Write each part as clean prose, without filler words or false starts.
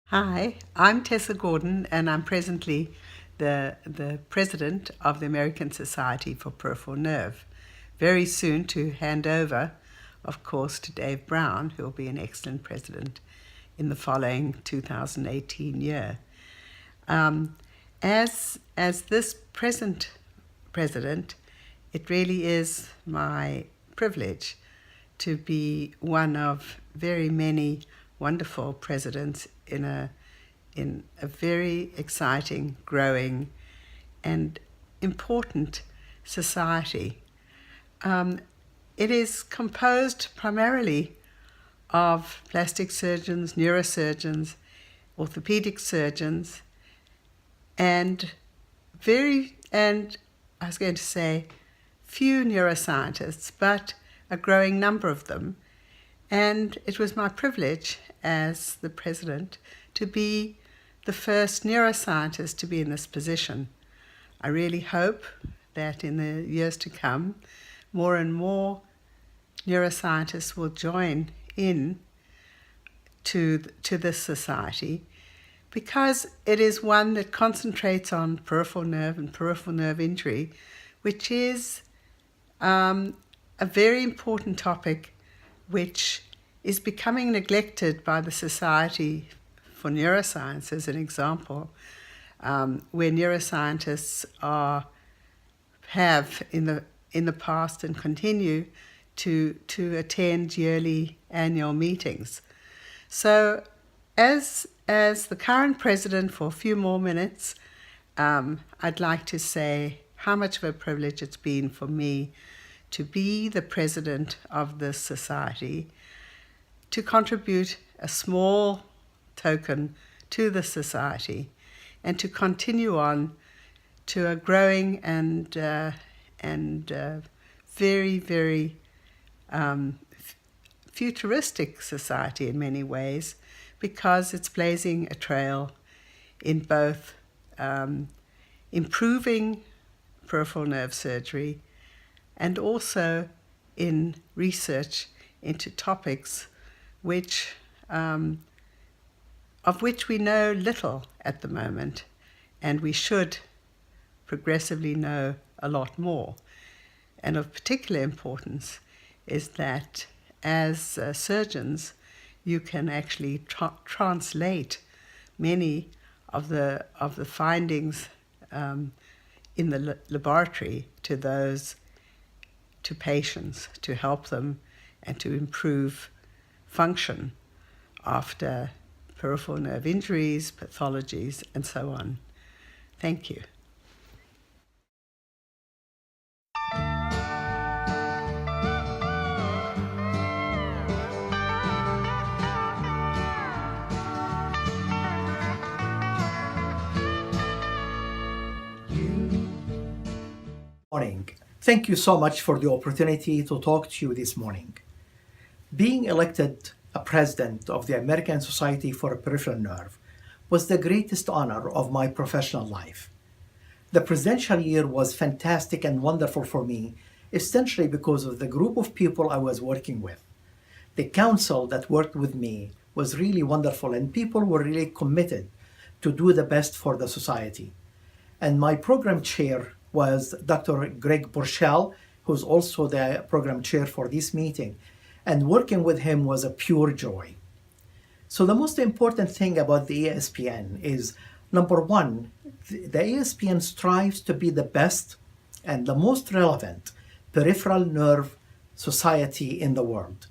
Hi, I'm Tessa Gordon, and I'm presently the president of the American Society for Peripheral Nerve. Very soon to hand over, of course, to Dave Brown, who will be an excellent president in the following 2018 year. As this present president, it really is my privilege to be one of very many wonderful presidents in a very exciting, growing, and important society. It is composed primarily of plastic surgeons, neurosurgeons, orthopedic surgeons, and I was going to say few neuroscientists, but a growing number of them. And it was my privilege as the president to be the first neuroscientist to be in this position. I really hope that in the years to come, more and more neuroscientists will join in to this society, because it is one that concentrates on peripheral nerve and peripheral nerve injury, which is a very important topic which is becoming neglected by the Society for Neuroscience, as an example, where neuroscientists have in the past and continue to attend yearly annual meetings. So as the current president, for a few more minutes, I'd like to say how much of a privilege it's been for me to be the president of this society, to contribute a small token to the society, and to continue on to a growing and very, very futuristic society in many ways, because it's blazing a trail in both improving peripheral nerve surgery and also in research into topics of which we know little at the moment, and we should progressively know a lot more. And of particular importance is that as surgeons, you can actually translate many of the findings in the laboratory to patients, to help them and to improve function after peripheral nerve injuries, pathologies, and so on. Thank you. Morning. Thank you so much for the opportunity to talk to you this morning. Being elected a president of the American Society for Peripheral Nerve was the greatest honor of my professional life. The presidential year was fantastic and wonderful for me, essentially because of the group of people I was working with. The council that worked with me was really wonderful, and people were really committed to do the best for the society. And my program chair was Dr. Greg Burchell, who's also the program chair for this meeting. And working with him was a pure joy. So the most important thing about the ASPN is, number one, the ASPN strives to be the best and the most relevant peripheral nerve society in the world.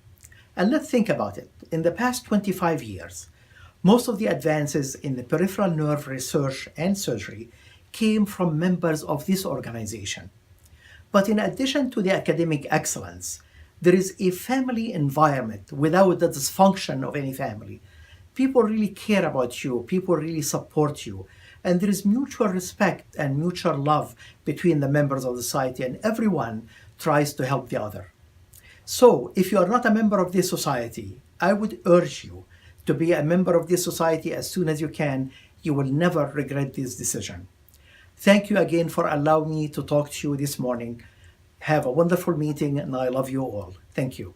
And let's think about it. In the past 25 years, most of the advances in the peripheral nerve research and surgery came from members of this organization. But in addition to the academic excellence, there is a family environment without the dysfunction of any family. People really care about you, people really support you, and there is mutual respect and mutual love between the members of the society, and everyone tries to help the other. So if you are not a member of this society, I would urge you to be a member of this society as soon as you can. You will never regret this decision. Thank you again for allowing me to talk to you this morning. Have a wonderful meeting, and I love you all. Thank you.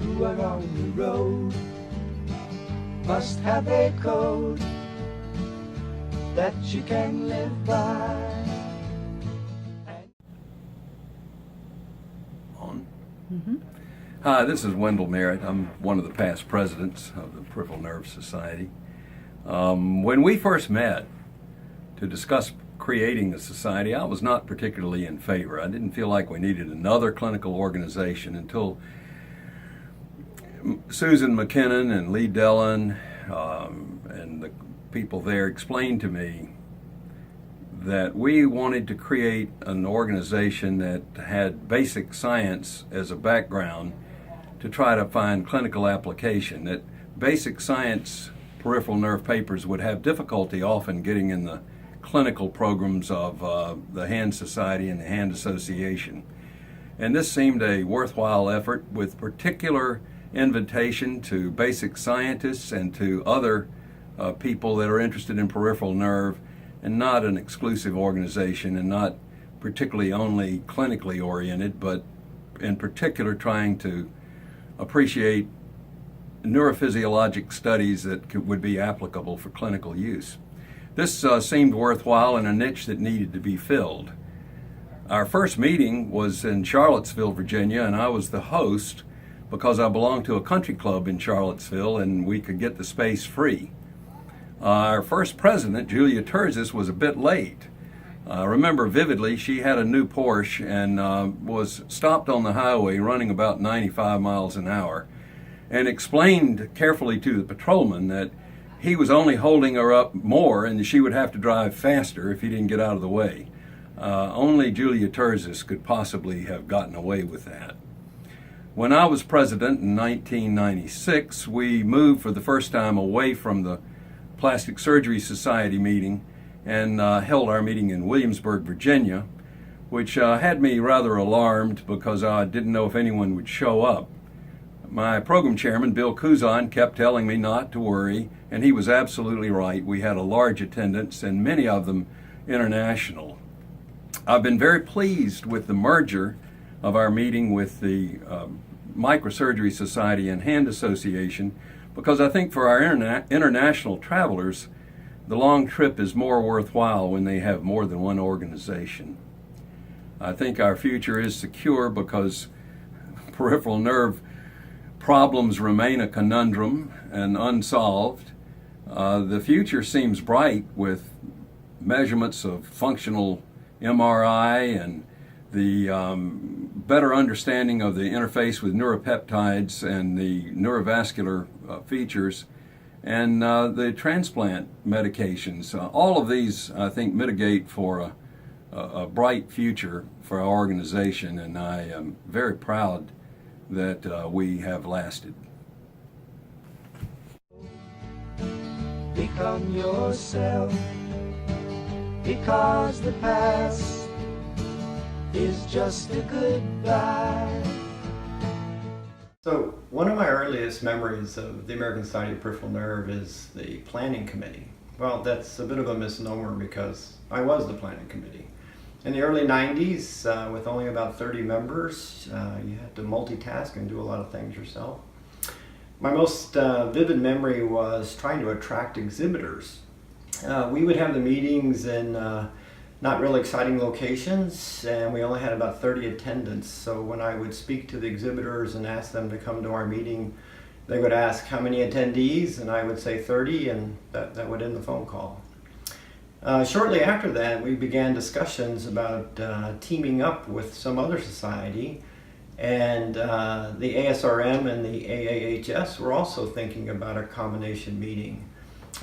You are on the road must have a code that you can live by. On. Hi, this is Wendell Merritt. I'm one of the past presidents of the Peripheral Nerve Society. When we first met to discuss creating the society, I was not particularly in favor. I didn't feel like we needed another clinical organization until Susan McKinnon and Lee Dellon and the people there explained to me that we wanted to create an organization that had basic science as a background to try to find clinical application, that basic science peripheral nerve papers would have difficulty often getting in the clinical programs of the Hand Society and the Hand Association. And this seemed a worthwhile effort with particular invitation to basic scientists and to other people that are interested in peripheral nerve, and not an exclusive organization and not particularly only clinically oriented, but in particular trying to appreciate neurophysiologic studies that would be applicable for clinical use. This seemed worthwhile in a niche that needed to be filled. Our first meeting was in Charlottesville, Virginia, and I was the host because I belonged to a country club in Charlottesville and we could get the space free. Our first president, Julia Terzis, was a bit late. I remember vividly she had a new Porsche and was stopped on the highway running about 95 miles an hour, and explained carefully to the patrolman that he was only holding her up more and she would have to drive faster if he didn't get out of the way. Only Julia Terzis could possibly have gotten away with that. When I was president in 1996, we moved for the first time away from the Plastic Surgery Society meeting and held our meeting in Williamsburg, Virginia, which had me rather alarmed because I didn't know if anyone would show up. My program chairman, Bill Kuzan, kept telling me not to worry, and he was absolutely right. We had a large attendance, and many of them international. I've been very pleased with the merger of our meeting with the Microsurgery Society and Hand Association, because I think for our international travelers, the long trip is more worthwhile when they have more than one organization. I think our future is secure because peripheral nerve problems remain a conundrum and unsolved. The future seems bright with measurements of functional MRI and the better understanding of the interface with neuropeptides and the neurovascular features, and the transplant medications. All of these, I think, mitigate for a bright future for our organization, and I am very proud that we have lasted. Become yourself, because the past is just a goodbye. So one of my earliest memories of the American Society of Peripheral Nerve is the planning committee. Well, that's a bit of a misnomer because I was the planning committee. In the early 90s, with only about 30 members, you had to multitask and do a lot of things yourself. My most vivid memory was trying to attract exhibitors. We would have the meetings in not real exciting locations, and we only had about 30 attendants. So when I would speak to the exhibitors and ask them to come to our meeting, they would ask how many attendees, and I would say 30, and that would end the phone call. Shortly after that, we began discussions about teaming up with some other society, and the ASRM and the AAHS were also thinking about a combination meeting.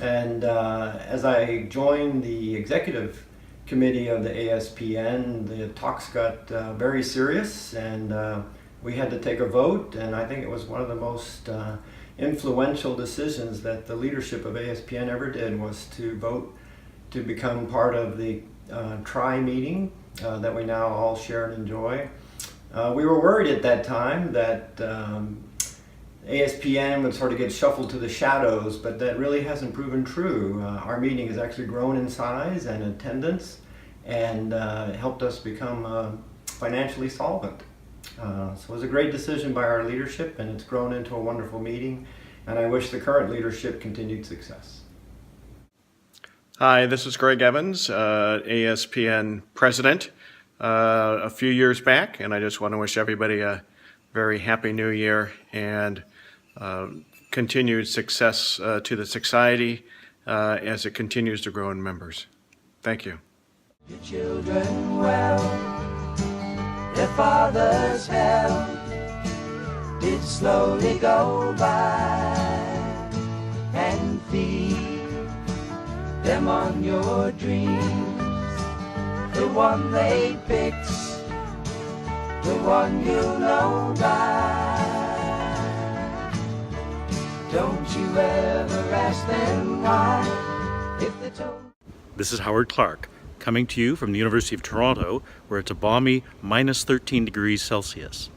And as I joined the executive committee of the ASPN, the talks got very serious, and we had to take a vote, and I think it was one of the most influential decisions that the leadership of ASPN ever did, was to vote to become part of the TRI meeting that we now all share and enjoy. We were worried at that time that ASPN would sort of get shuffled to the shadows, but that really hasn't proven true. Our meeting has actually grown in size and attendance, and helped us become financially solvent. So it was a great decision by our leadership, and it's grown into a wonderful meeting. and I wish the current leadership continued success. Hi, this is Greg Evans, ASPN President, a few years back, and I just want to wish everybody a very happy new year and continued success to the society as it continues to grow in members. Thank you. Your children well, their father's hell did slowly go by, and feed them on your dreams, the one they picked, the one you know by. Don't you ever ask them why, if they told. This is Howard Clark, coming to you from the University of Toronto, where it's a balmy minus 13 degrees Celsius.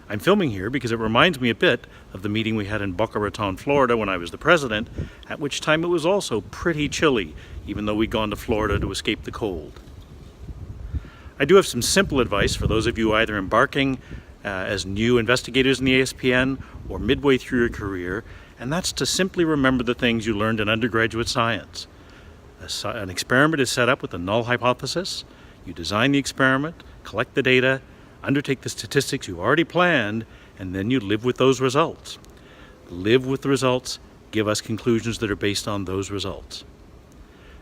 I'm filming here because it reminds me a bit of the meeting we had in Boca Raton, Florida when I was the president, at which time it was also pretty chilly, even though we'd gone to Florida to escape the cold. I do have some simple advice for those of you either embarking as new investigators in the ASPN or midway through your career, and that's to simply remember the things you learned in undergraduate science. An experiment is set up with a null hypothesis. You design the experiment, collect the data, undertake the statistics you already planned, and then you live with those results. Live with the results, give us conclusions that are based on those results.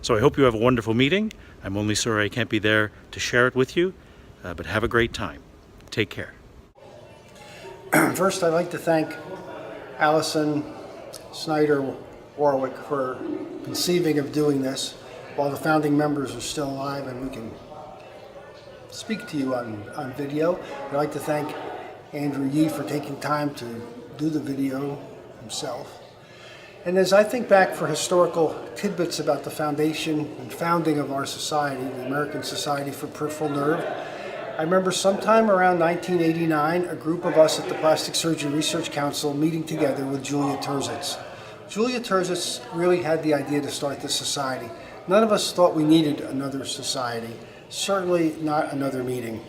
So I hope you have a wonderful meeting. I'm only sorry I can't be there to share it with you, but have a great time. Take care. First, I'd like to thank Allison Snyder Warwick for conceiving of doing this while the founding members are still alive and we can speak to you on video. I'd like to thank Andrew Yee for taking time to do the video himself. And as I think back for historical tidbits about the foundation and founding of our society, the American Society for Peripheral Nerve, I remember sometime around 1989, a group of us at the Plastic Surgery Research Council meeting together with Julia Terzitz. Julia Terzitz really had the idea to start this society. None of us thought we needed another society, certainly not another meeting.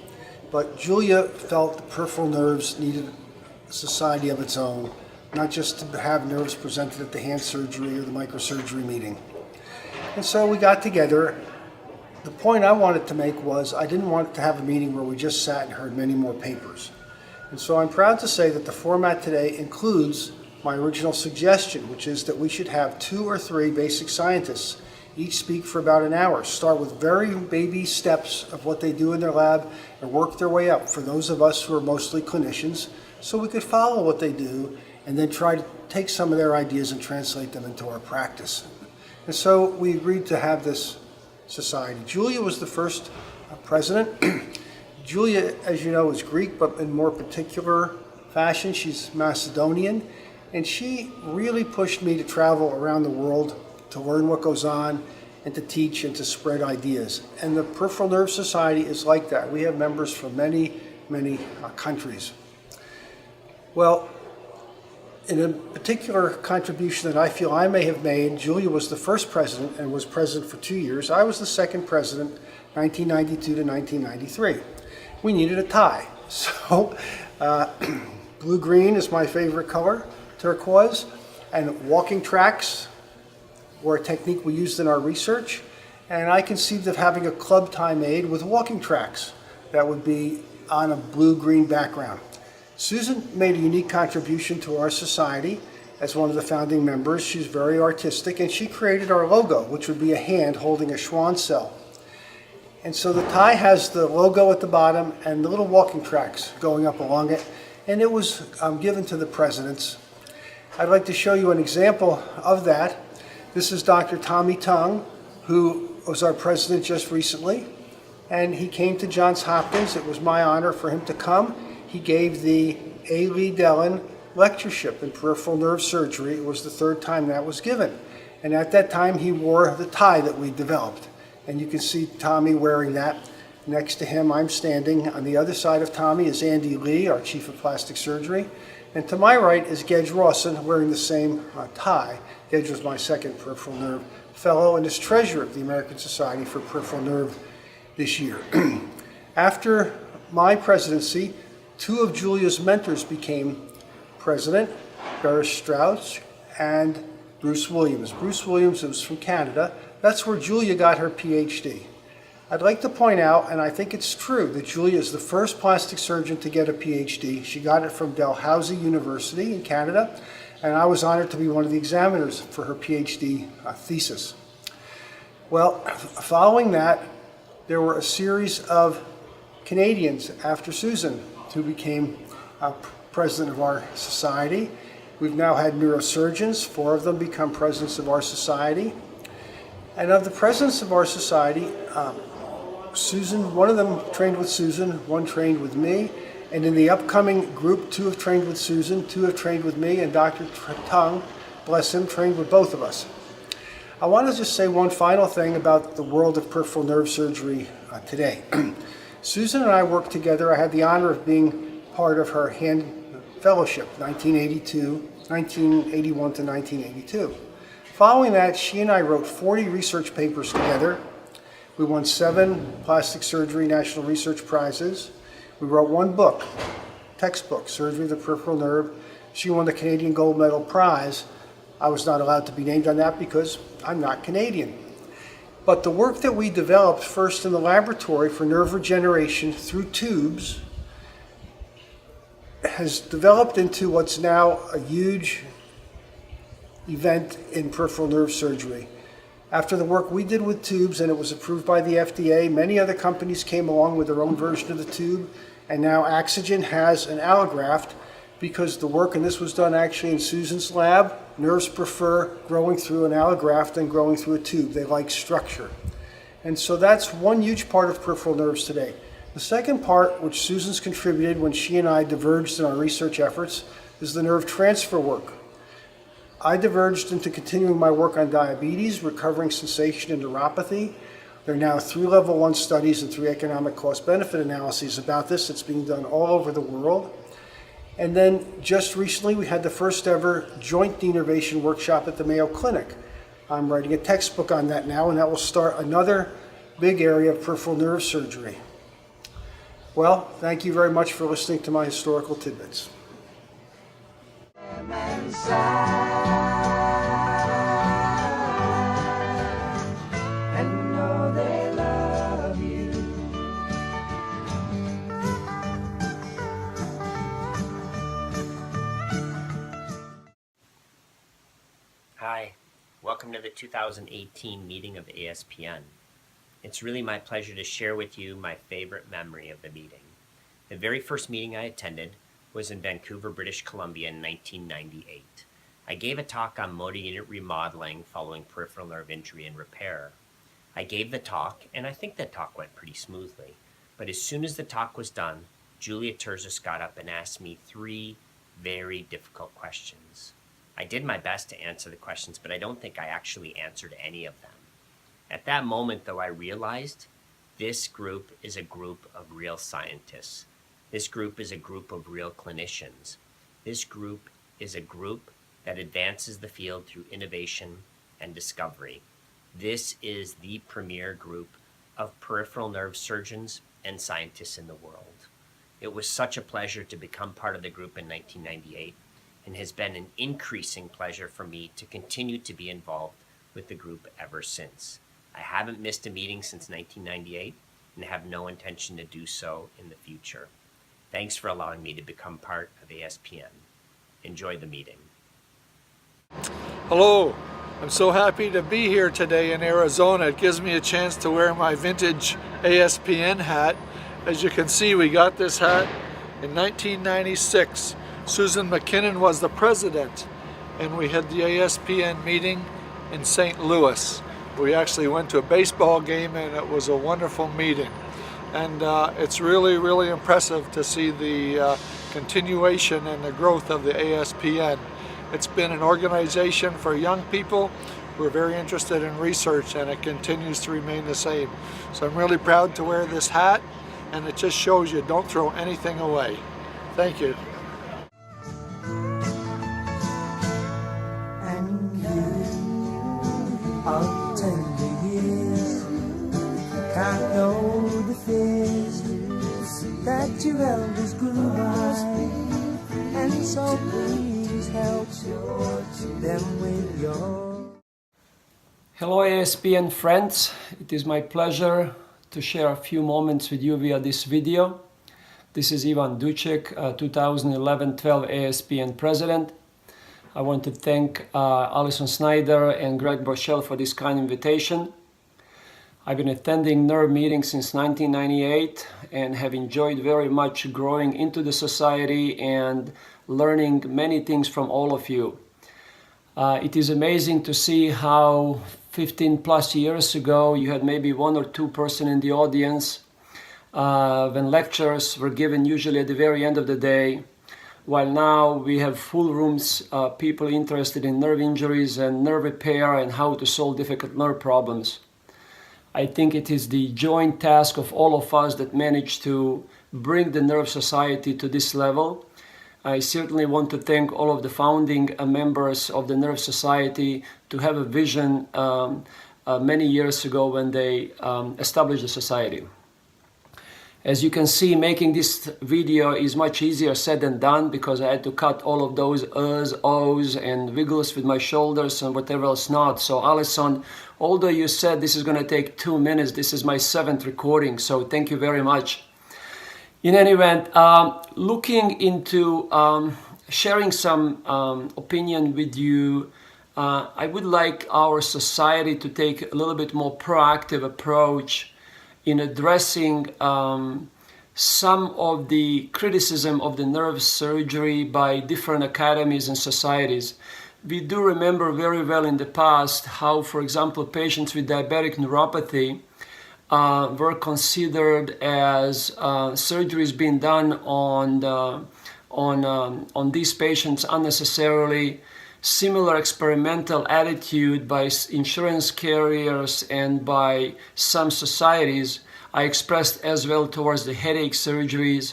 But Julia felt the peripheral nerves needed a society of its own, not just to have nerves presented at the hand surgery or the microsurgery meeting. And so we got together. The point I wanted to make was I didn't want to have a meeting where we just sat and heard many more papers. And so I'm proud to say that the format today includes my original suggestion, which is that we should have 2 or 3 basic scientists each speak for about an hour. Start with very baby steps of what they do in their lab and work their way up for those of us who are mostly clinicians so we could follow what they do and then try to take some of their ideas and translate them into our practice. And so we agreed to have this society. Julia was the first president. Julia, as you know, is Greek, but in more particular fashion, she's Macedonian. And she really pushed me to travel around the world to learn what goes on and to teach and to spread ideas. And the Peripheral Nerve Society is like that. We have members from many, many countries. Well, in a particular contribution that I feel I may have made, Julia was the first president and was president for 2 years. I was the second president, 1992 to 1993. We needed a tie. So blue-green is my favorite color, turquoise, and walking tracks were a technique we used in our research. And I conceived of having a club tie made with walking tracks that would be on a blue-green background. Susan made a unique contribution to our society as one of the founding members. She's very artistic, and she created our logo, which would be a hand holding a Schwann cell. And so the tie has the logo at the bottom and the little walking tracks going up along it, and it was given to the presidents. I'd like to show you an example of that. This is Dr. Tommy Tung, who was our president just recently, and he came to Johns Hopkins. It was my honor for him to come. He gave the A. Lee Dellon lectureship in peripheral nerve surgery. It was the 3rd time that was given. And at that time, he wore the tie that we developed. And you can see Tommy wearing that. Next to him, I'm standing. On the other side of Tommy is Andy Lee, our chief of plastic surgery. And to my right is Gedge Rawson wearing the same tie. Gedge was my second peripheral nerve fellow and is treasurer of the American Society for Peripheral Nerve this year. After my presidency, 2 of Julia's mentors became president. Beres Strauss, and Bruce Williams. Bruce Williams was from Canada. That's where Julia got her PhD. I'd like to point out, and I think it's true, that Julia is the first plastic surgeon to get a PhD. She got it from Dalhousie University in Canada, and I was honored to be one of the examiners for her PhD thesis. Well, following that, there were a series of Canadians after Susan who became president of our society. We've now had neurosurgeons, 4 of them become presidents of our society. And of the presidents of our society, Susan, one of them trained with Susan, 1 trained with me, and in the upcoming group, 2 have trained with Susan, 2 have trained with me, and Dr. Tung, bless him, trained with both of us. I want to just say one final thing about the world of peripheral nerve surgery today. Susan and I worked together. I had the honor of being part of her hand fellowship, 1981 to 1982. Following that, she and I wrote 40 research papers together. We won 7 plastic surgery national research prizes. We wrote 1 book, textbook, Surgery of the Peripheral Nerve. She won the Canadian Gold Medal Prize. I was not allowed to be named on that because I'm not Canadian. But the work that we developed first in the laboratory for nerve regeneration through tubes has developed into what's now a huge event in peripheral nerve surgery. After the work we did with tubes and it was approved by the FDA, many other companies came along with their own version of the tube, and now Axogen has an allograft because the work, and this was done actually in Susan's lab, nerves prefer growing through an allograft than growing through a tube. They like structure. And so that's one huge part of peripheral nerves today. The second part, which Susan's contributed when she and I diverged in our research efforts, is the nerve transfer work. I diverged into continuing my work on diabetes, recovering sensation and neuropathy. There are now 3 level 1 studies and 3 economic cost-benefit analyses about this. It's being done all over the world. And then just recently, we had the first ever joint denervation workshop at the Mayo Clinic. I'm writing a textbook on that now, and that will start another big area of peripheral nerve surgery. Well, thank you very much for listening to my historical tidbits. And know they love you. Hi, welcome to the 2018 meeting of ASPN. It's really my pleasure to share with you my favorite memory of the meeting. The very first meeting I attended was in Vancouver, British Columbia in 1998. I gave a talk on motor unit remodeling following peripheral nerve injury and repair. I gave the talk, and I think the talk went pretty smoothly. But as soon as the talk was done, Julia Terzis got up and asked me 3 very difficult questions. I did my best to answer the questions, but I don't think I actually answered any of them. At that moment, though, I realized this group is a group of real scientists. This group is a group of real clinicians. This group is a group that advances the field through innovation and discovery. This is the premier group of peripheral nerve surgeons and scientists in the world. It was such a pleasure to become part of the group in 1998, and has been an increasing pleasure for me to continue to be involved with the group ever since. I haven't missed a meeting since 1998 and have no intention to do so in the future. Thanks for allowing me to become part of ASPN. Enjoy the meeting. Hello, I'm so happy to be here today in Arizona. It gives me a chance to wear my vintage ASPN hat. As you can see, we got this hat in 1996. Susan McKinnon was the president, and we had the ASPN meeting in St. Louis. We actually went to a baseball game, and it was a wonderful meeting. And it's really, really impressive to see the continuation and the growth of the ASPN. It's been an organization for young people who are very interested in research, and it continues to remain the same. So I'm really proud to wear this hat, and it just shows you don't throw anything away. Thank you. And you, of tender years, can't know the fears that your elders grew by. And so please please help them with your... Hello ASPN friends, it is my pleasure to share a few moments with you via this video. This is Ivan Ducek, 2011-12 ASPN President. I want to thank Alison Snyder and Greg Borchell for this kind invitation. I've been attending NERV meetings since 1998 and have enjoyed very much growing into the society and learning many things from all of you. It is amazing to see how 15 plus years ago you had maybe 1 or 2 person in the audience when lectures were given usually at the very end of the day, while now we have full rooms, people interested in nerve injuries and nerve repair and how to solve difficult nerve problems. I think it is the joint task of all of us that managed to bring the Nerve Society to this level. I certainly want to thank all of the founding members of the Nerve Society to have a vision many years ago when they established the society. As you can see, making this video is much easier said than done because I had to cut all of those O's and wiggles with my shoulders and whatever else not. So Alison, although you said this is going to take 2 minutes, this is my 7th recording, so thank you very much. In any event, looking into sharing some opinion with you, I would like our society to take a little bit more proactive approach in addressing some of the criticism of the nerve surgery by different academies and societies. We do remember very well in the past how, for example, patients with diabetic neuropathy were considered as surgeries being done on these patients unnecessarily. Similar experimental attitude by insurance carriers and by some societies I expressed as well towards the headache surgeries.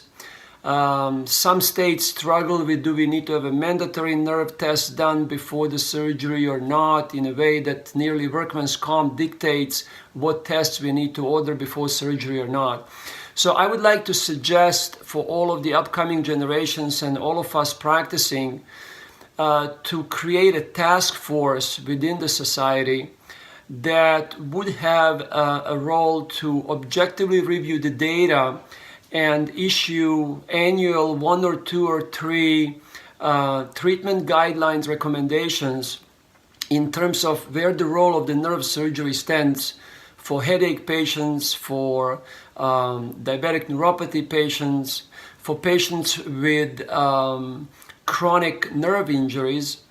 Some states struggle with, do we need to have a mandatory nerve test done before the surgery or not, in a way that nearly workman's comp dictates what tests we need to order before surgery or not. So I would like to suggest for all of the upcoming generations and all of us practicing to create a task force within the society that would have a role to objectively review the data and issue annual 1 or 2 or 3 treatment guidelines recommendations in terms of where the role of the nerve surgery stands for headache patients, for diabetic neuropathy patients, for patients with chronic nerve injuries.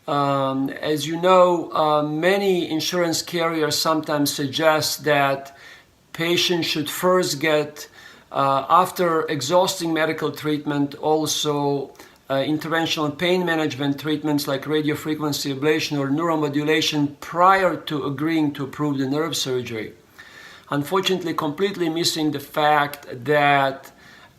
As you know, many insurance carriers sometimes suggest that patients should first get, after exhausting medical treatment, also interventional pain management treatments like radiofrequency ablation or neuromodulation prior to agreeing to approve the nerve surgery. Unfortunately, completely missing the fact that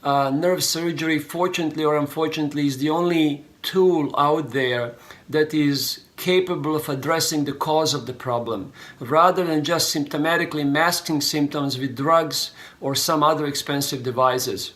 nerve surgery, fortunately or unfortunately, is the only tool out there that is capable of addressing the cause of the problem, rather than just symptomatically masking symptoms with drugs or some other expensive devices.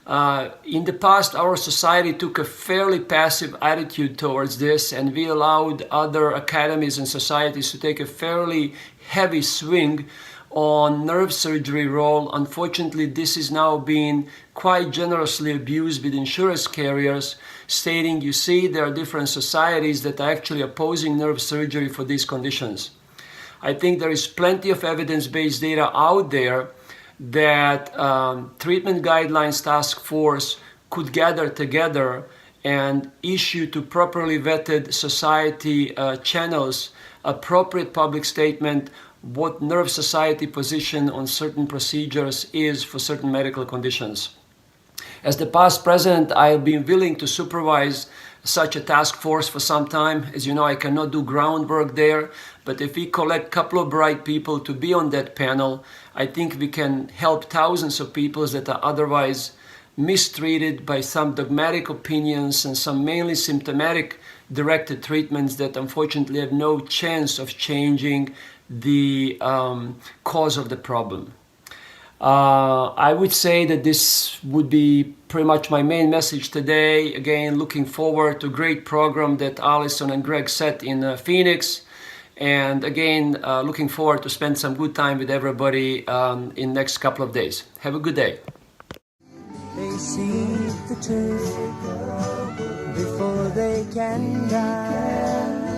In the past, our society took a fairly passive attitude towards this, and we allowed other academies and societies to take a fairly heavy swing on nerve surgery role. Unfortunately, this is now being quite generously abused with insurance carriers, stating, you see, there are different societies that are actually opposing nerve surgery for these conditions. I think there is plenty of evidence-based data out there that treatment guidelines task force could gather together and issue to properly vetted society channels appropriate public statement what Nerve Society position on certain procedures is for certain medical conditions. As the past president, I've been willing to supervise such a task force for some time. As you know, I cannot do groundwork there, but if we collect a couple of bright people to be on that panel, I think we can help thousands of people that are otherwise mistreated by some dogmatic opinions and some mainly symptomatic directed treatments that unfortunately have no chance of changing the cause of the problem. I would say that this would be pretty much my main message today. Again, looking forward to a great program that Allison and Greg set in Phoenix. And again, looking forward to spend some good time with everybody in next couple of days. Have a good day. They seek the truth before they can die.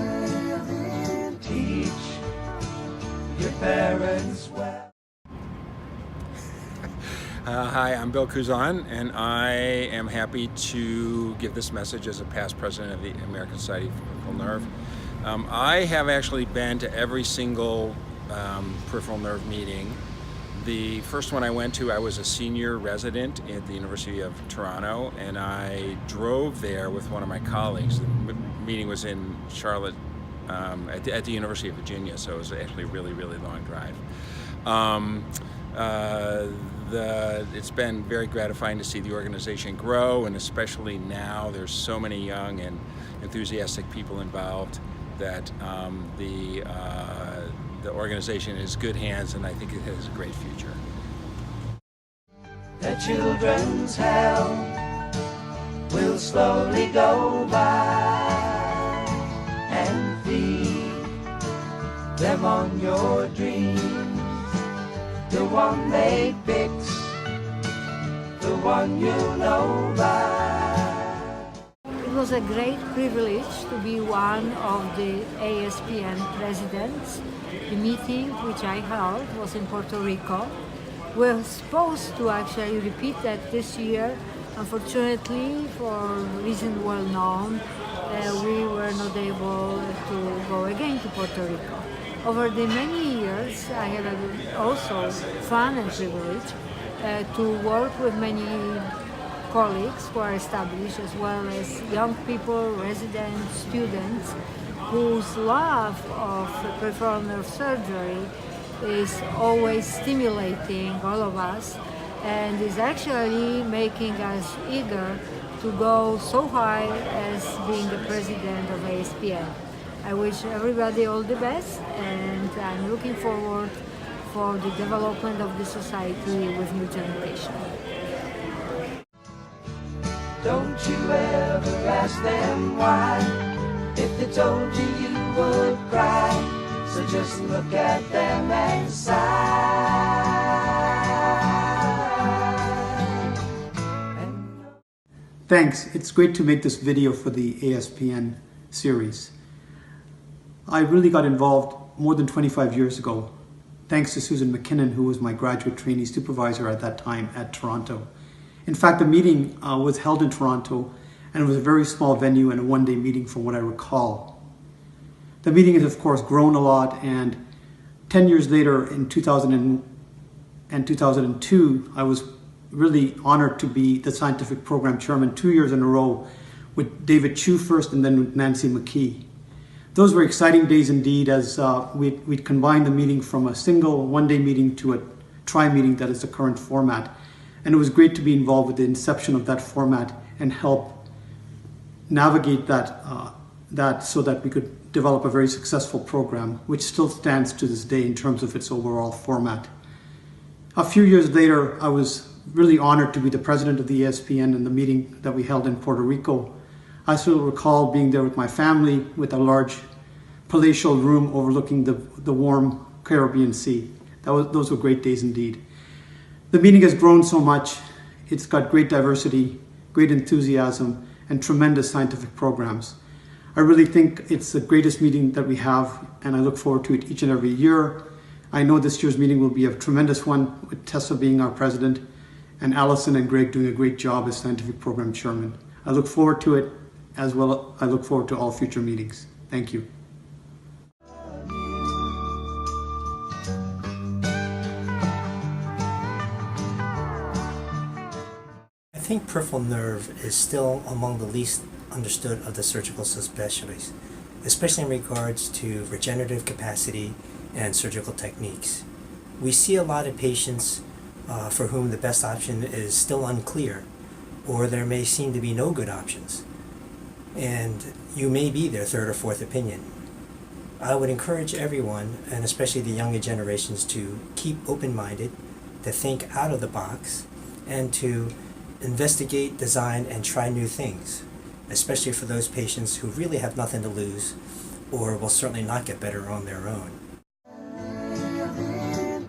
Teach your parents well. Hi, I'm Bill Kuzan, and I am happy to give this message as a past president of the American Society for Peripheral Nerve. I have actually been to every single peripheral nerve meeting. The first one I went to, I was a senior resident at the University of Toronto, and I drove there with one of my colleagues. The meeting was in Charlotte at the University of Virginia, so it was actually a really, really long drive. It's been very gratifying to see the organization grow, and especially now there's so many young and enthusiastic people involved that the organization is in good hands, and I think it has a great future. The children's hell will slowly go by, and feed them on your dreams. The one they fix, the one you know by. It was a great privilege to be one of the ASPN Presidents. The meeting which I held was in Puerto Rico. We're supposed to actually repeat that this year. Unfortunately, for reasons well known, we were not able to go again to Puerto Rico. Over the many years, I had also fun and privilege to work with many colleagues who are established, as well as young people, residents, students, whose love of peripheral nerve surgery is always stimulating all of us and is actually making us eager to go so high as being the president of ASPN. I wish everybody all the best, and I'm looking forward for the development of the society with new generation. Don't you ever ask them why. If they told you, you would cry. So just look at them and sigh. Thanks. It's great to make this video for the ASPN series. I really got involved more than 25 years ago, thanks to Susan McKinnon, who was my graduate trainee supervisor at that time at Toronto. In fact, the meeting was held in Toronto, and it was a very small venue and a one-day meeting from what I recall. The meeting has, of course, grown a lot, and 10 years later, in 2000 and 2002, I was really honored to be the scientific program chairman 2 years in a row, with David Chu first and then with Nancy McKee. Those were exciting days indeed, as we'd combined the meeting from a single one-day meeting to a tri-meeting that is the current format. And it was great to be involved with the inception of that format and help navigate that so that we could develop a very successful program, which still stands to this day in terms of its overall format. A few years later, I was really honored to be the president of the ASPN in the meeting that we held in Puerto Rico. I still recall being there with my family with a large palatial room overlooking the warm Caribbean Sea. Those were great days indeed. The meeting has grown so much. It's got great diversity, great enthusiasm, and tremendous scientific programs. I really think it's the greatest meeting that we have, and I look forward to it each and every year. I know this year's meeting will be a tremendous one, with Tessa being our president, and Allison and Greg doing a great job as scientific program chairman. I look forward to it, as well I look forward to all future meetings. Thank you. I think peripheral nerve is still among the least understood of the surgical subspecialties, especially in regards to regenerative capacity and surgical techniques. We see a lot of patients for whom the best option is still unclear, or there may seem to be no good options, and you may be their third or fourth opinion. I would encourage everyone, and especially the younger generations, to keep open-minded, to think out of the box and to investigate, design, and try new things, especially for those patients who really have nothing to lose or will certainly not get better on their own.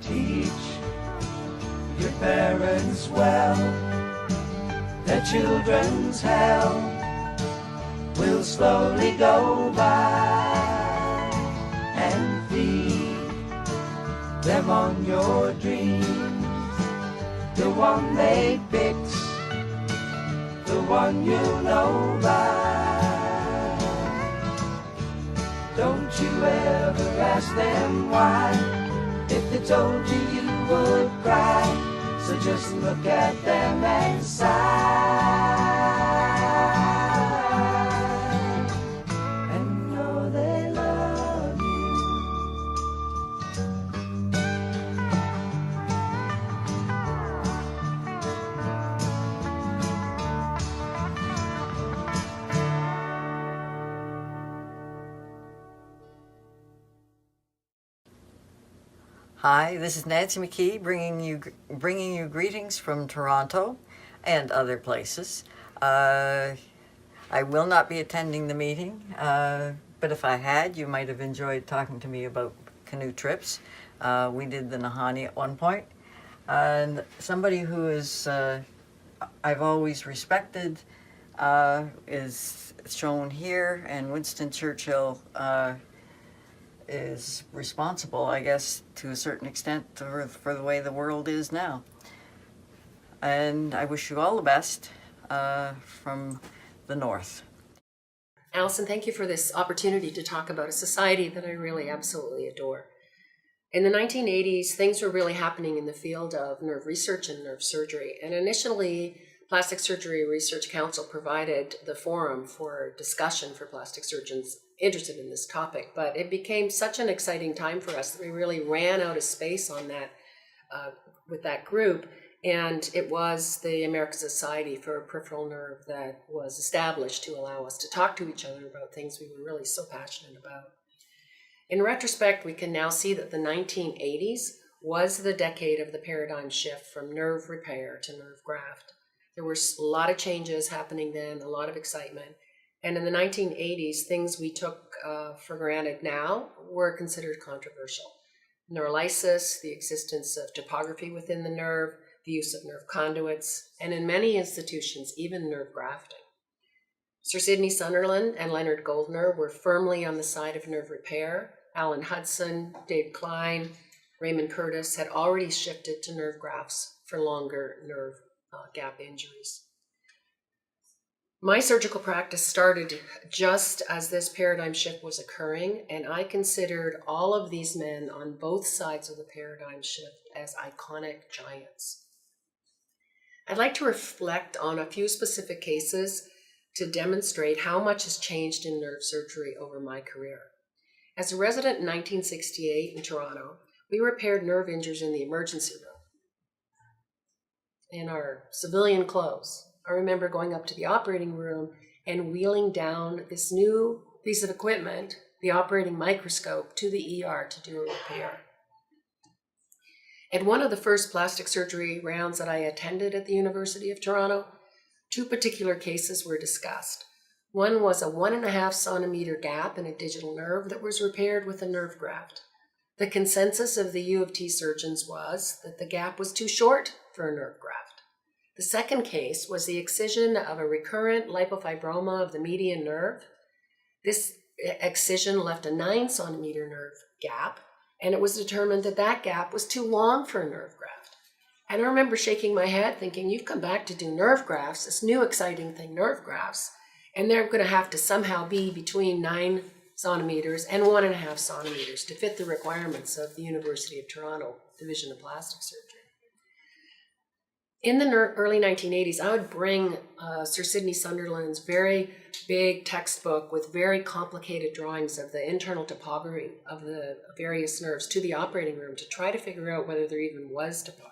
Teach your parents well, their children's hell will slowly go by, and feed them on your dreams, the one they picked, the one you know by. Don't you ever ask them why, if they told you you would cry. So just look at them and sigh, and know they love you. Hi, this is Nancy McKee bringing you greetings from Toronto and other places. I will not be attending the meeting, but if I had, you might have enjoyed talking to me about canoe trips. We did the Nahanni at one point. And somebody who is I've always respected is shown here, and Winston Churchill is responsible, I guess, to a certain extent for the way the world is now. And I wish you all the best from the North. Allison, thank you for this opportunity to talk about a society that I really absolutely adore. In the 1980s, things were really happening in the field of nerve research and nerve surgery. And initially, Plastic Surgery Research Council provided the forum for discussion for plastic surgeons interested in this topic. But it became such an exciting time for us that we really ran out of space on that with that group. And it was the American Society for Peripheral Nerve that was established to allow us to talk to each other about things we were really so passionate about. In retrospect, we can now see that the 1980s was the decade of the paradigm shift from nerve repair to nerve graft. There were a lot of changes happening then, a lot of excitement. And in the 1980s, things we took for granted now were considered controversial. Neurolysis, the existence of topography within the nerve, the use of nerve conduits, and in many institutions, even nerve grafting. Sir Sidney Sunderland and Leonard Goldner were firmly on the side of nerve repair. Alan Hudson, Dave Klein, Raymond Curtis had already shifted to nerve grafts for longer nerve gap injuries. My surgical practice started just as this paradigm shift was occurring, and I considered all of these men on both sides of the paradigm shift as iconic giants. I'd like to reflect on a few specific cases to demonstrate how much has changed in nerve surgery over my career. As a resident in 1968 in Toronto, we repaired nerve injuries in the emergency room in our civilian clothes. I remember going up to the operating room and wheeling down this new piece of equipment, the operating microscope, to the ER to do a repair. At one of the first plastic surgery rounds that I attended at the University of Toronto, two particular cases were discussed. One was a 1.5 centimeter gap in a digital nerve that was repaired with a nerve graft. The consensus of the U of T surgeons was that the gap was too short for a nerve graft. The second case was the excision of a recurrent lipofibroma of the median nerve. This excision left a 9 centimeter nerve gap, and it was determined that that gap was too long for a nerve graft. And I remember shaking my head thinking, you've come back to do nerve grafts, this new exciting thing, nerve grafts, and they're going to have to somehow be between 9 centimeters and 1.5 centimeters to fit the requirements of the University of Toronto Division of Plastic Surgery. In the early 1980s, I would bring Sir Sidney Sunderland's very big textbook with very complicated drawings of the internal topography of the various nerves to the operating room to try to figure out whether there even was topography.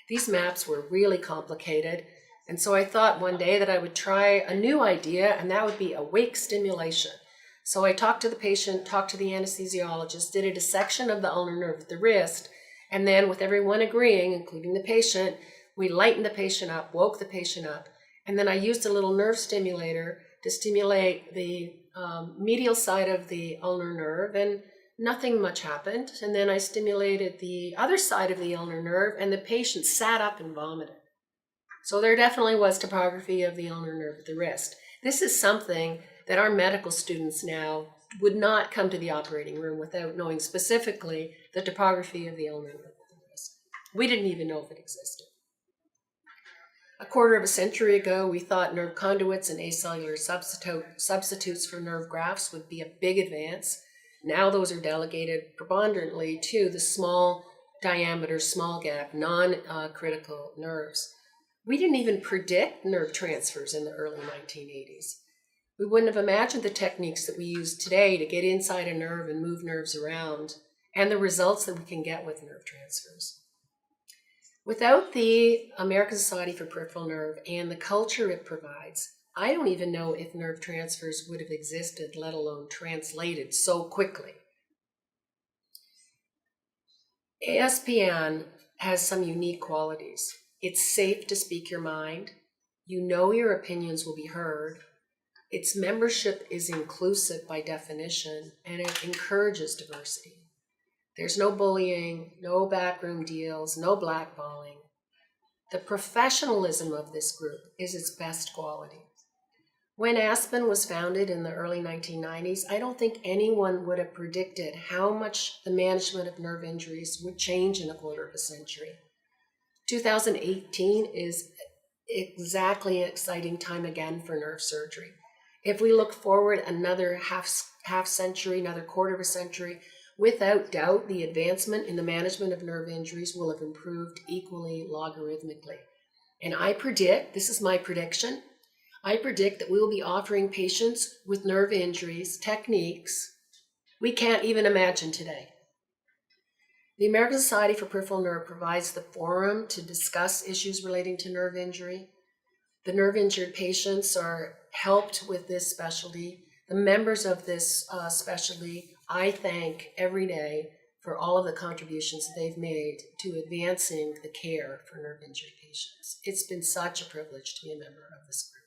These maps were really complicated, and so I thought one day that I would try a new idea, and that would be a wake stimulation. So I talked to the patient, talked to the anesthesiologist, did a dissection of the ulnar nerve at the wrist, And then with everyone agreeing, including the patient, we lightened the patient up, woke the patient up, and then I used a little nerve stimulator to stimulate the medial side of the ulnar nerve, and nothing much happened. And then I stimulated the other side of the ulnar nerve, and the patient sat up and vomited. So there definitely was topography of the ulnar nerve at the wrist. This is something that our medical students now would not come to the operating room without knowing specifically the topography of the ulnar nerve at the wrist. We didn't even know if it existed. A quarter of a century ago, we thought nerve conduits and acellular substitutes for nerve grafts would be a big advance. Now those are delegated preponderantly to the small diameter, small gap, non-critical nerves. We didn't even predict nerve transfers in the early 1980s. We wouldn't have imagined the techniques that we use today to get inside a nerve and move nerves around, and the results that we can get with nerve transfers. Without the American Society for Peripheral Nerve and the culture it provides, I don't even know if nerve transfers would have existed, let alone translated so quickly. ASPN has some unique qualities. It's safe to speak your mind. You know your opinions will be heard. Its membership is inclusive by definition, and it encourages diversity. There's no bullying, no backroom deals, no blackballing. The professionalism of this group is its best quality. When ASPN was founded in the early 1990s, I don't think anyone would have predicted how much the management of nerve injuries would change in a quarter of a century. 2018 is exactly an exciting time again for nerve surgery. If we look forward another half century, another quarter of a century, without doubt, the advancement in the management of nerve injuries will have improved equally logarithmically. And I predict, this is my prediction, I predict that we will be offering patients with nerve injuries techniques we can't even imagine today. The American Society for Peripheral Nerve provides the forum to discuss issues relating to nerve injury. The nerve injured patients are helped with this specialty. The members of this specialty, I thank every day for all of the contributions that they've made to advancing the care for nerve injured patients. It's been such a privilege to be a member of this group.